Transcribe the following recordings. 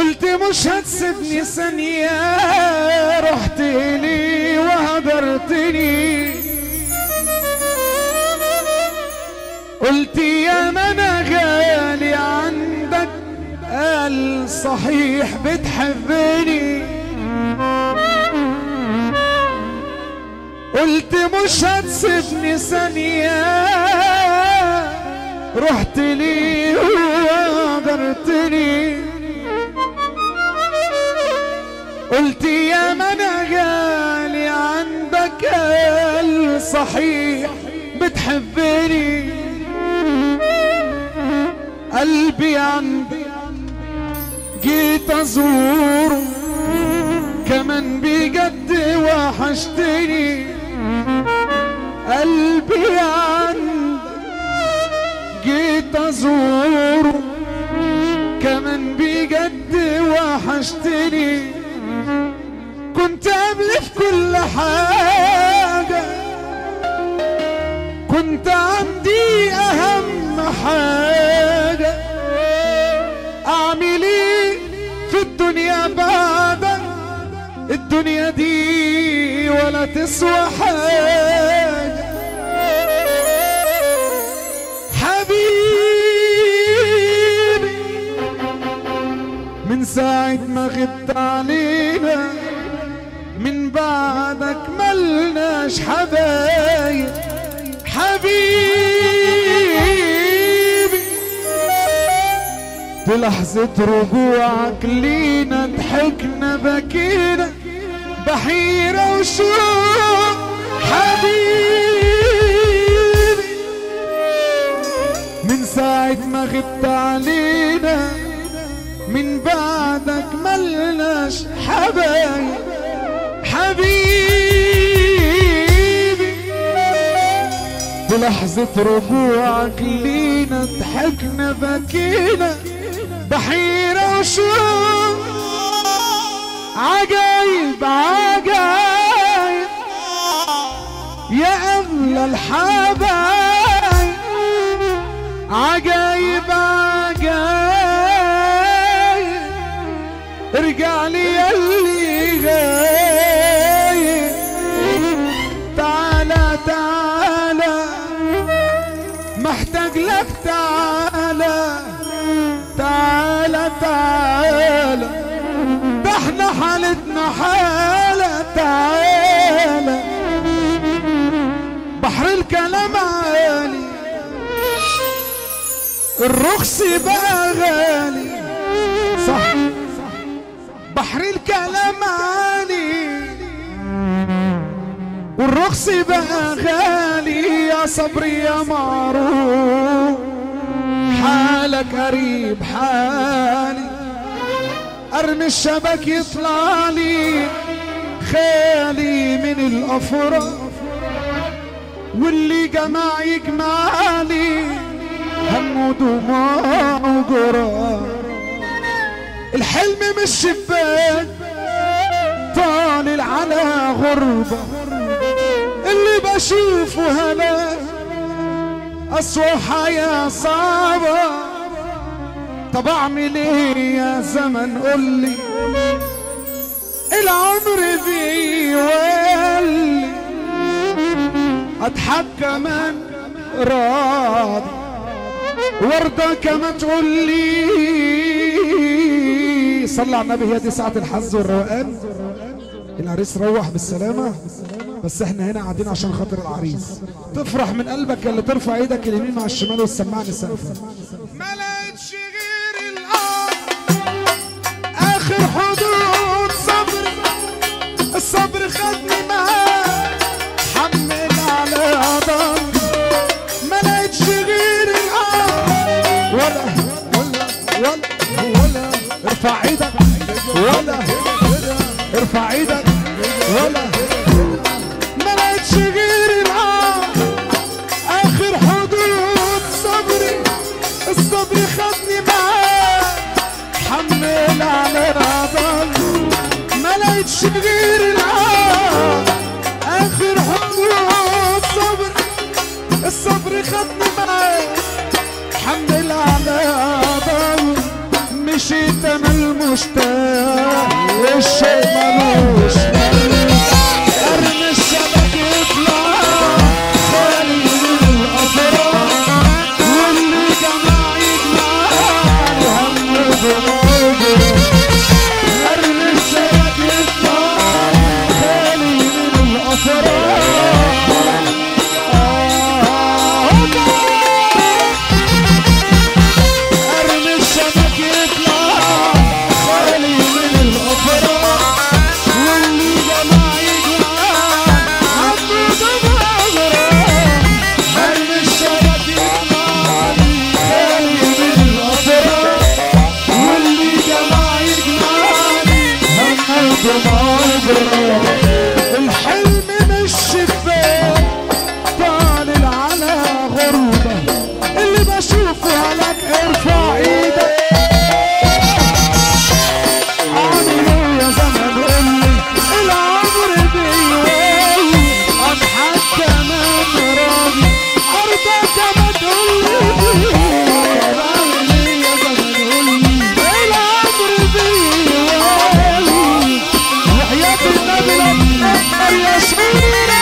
قلت مش هتسيبني ثانية، رحت لي وهجرتني. قلت يا ما انا غالي عندك، قال صحيح بتحبني. قلت مش هتسيبني ثانية، رحت لي وغدرتني. قلت يا ما انا غالي عندك، قال صحيح بتحبني. قلبي عندي جيت ازوره، كمان بجد وحشتني. قلبي عندك جيت ازوره، كمان بجد وحشتني. كنت قبل في كل حاجة، كنت عندي اهم حاجة. اعمل ايه في الدنيا بعدك؟ الدنيا دي ولا تسوى حاجة. حبيبي من ساعة ما غبت علينا، من بعدك ملناش حبايب. حبيبي في لحظة رجوعك لينا، ضحكنا بكينا بحيرة وشوق. حبيبي من ساعة ما غبت علينا، من بعدك ملناش حبايب. حبيبي في لحظة رجوعك لينا، ضحكنا بكينا بحيرة وشوق. عجايب عجايب يا أغلى الحبايب. عجايب عجايب ارجع لي ياللي غايب. تعالى تعالى محتاج لك، تعالى تعالى تعالى، ده احنا حالتنا حالة. تعالى بحر الكلام عالي، الرخص بقى غالي. صح بحر الكلام عالي، والرخص بقى غالي. يا صبري يا معروف، حالك قريب حالي. ارمي الشبك يطلع لي خالي من الافراح، واللي جمع يجمع لي هم ودموع وجراح. الحلم من الشباك طالع على غربة، اللي بشوفه هلاك أسوأ حياة صعبة. طب أعمل إيه يا زمن قولي؟ العمر بيولي، أضحك كمان راضي، وردة كما تقولي. صلى على النبي، هي دي ساعة الحظ والروقان. العريس روح بالسلامة، بس احنا هنا قاعدين عشان خاطر العريس. تفرح من قلبك اللي ترفع ايدك اليمين مع الشمال والسماعني السقف. ما لقيتش غير الارض اخر حدود صبري، الصبر خدني معاه حمل على ضهري. ما لقيتش غير الارض ولا ارفع ايدك، ولا ارفع ايدك، ولا ما لقيتش غير الارض اخر حدود صبري، الصبر خدني معاه حمل على ضهري. ما لقيتش غير الارض اخر حدود صبري، الصبر خدني معاه حمل على ضهري. مشيت انا ملوش تاني، الشوق ملوش تاني. ارمي الشبك يطلع خالي من الافراح، واللي جمع يجمع هم ضماده. ارمي الشبك يطلع خالي من الافراح. ارمي الشبك يطلع خالي من الافراح، واللي جمع يجمع عبده ضماده. ارمي الشبك يطلع خالي من الافراح، واللي جمع يجمع هم ضماده. الحلم مش شباك طالع على غربة، اللي بشوفه لك ارفع ايدك. عامل ايه يا زمن قولي، العمر بيولي اضحك كمان راضي، ارضك ما تقولي. عامل ايه يا زمن قولي، العمر بيولي وحياة النبي لا تفكر يا شميرة.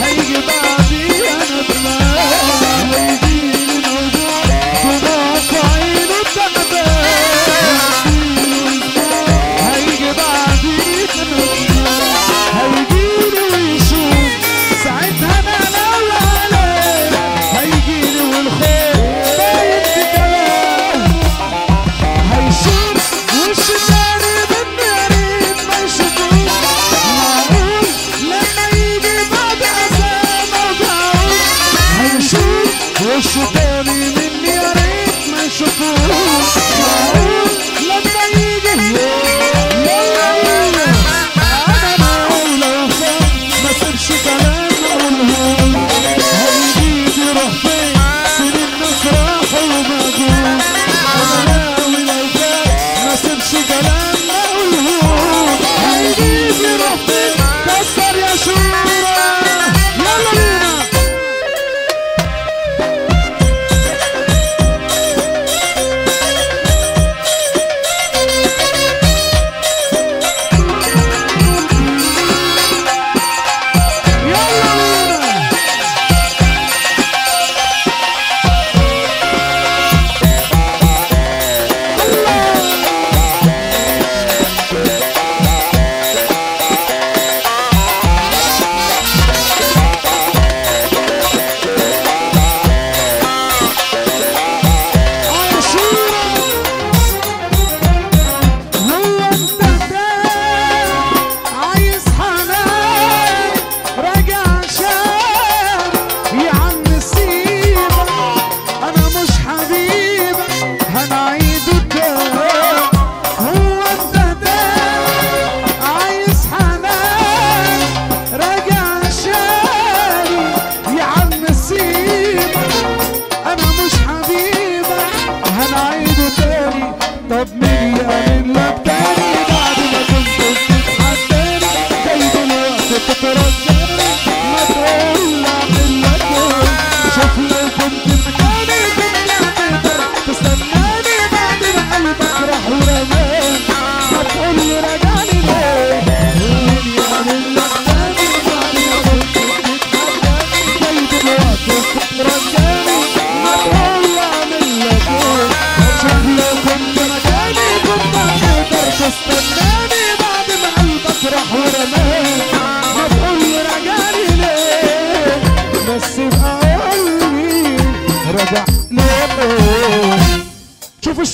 هيجي بعد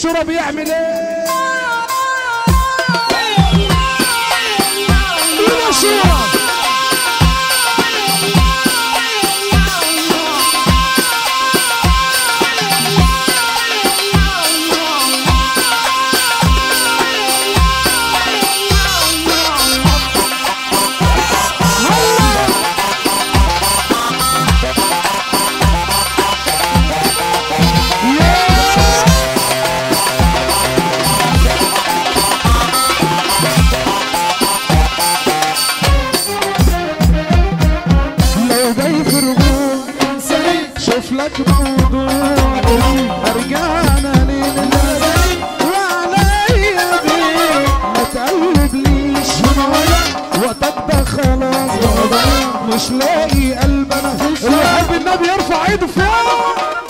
الشورى بيعمل ايه؟ يا شورى لك موضوع ارجعنا للناس وعليا بيه ما تقلبليش وقتك ده خلاص مش لاقي قلب انا اللي يحب النبي يرفع ايده فوق.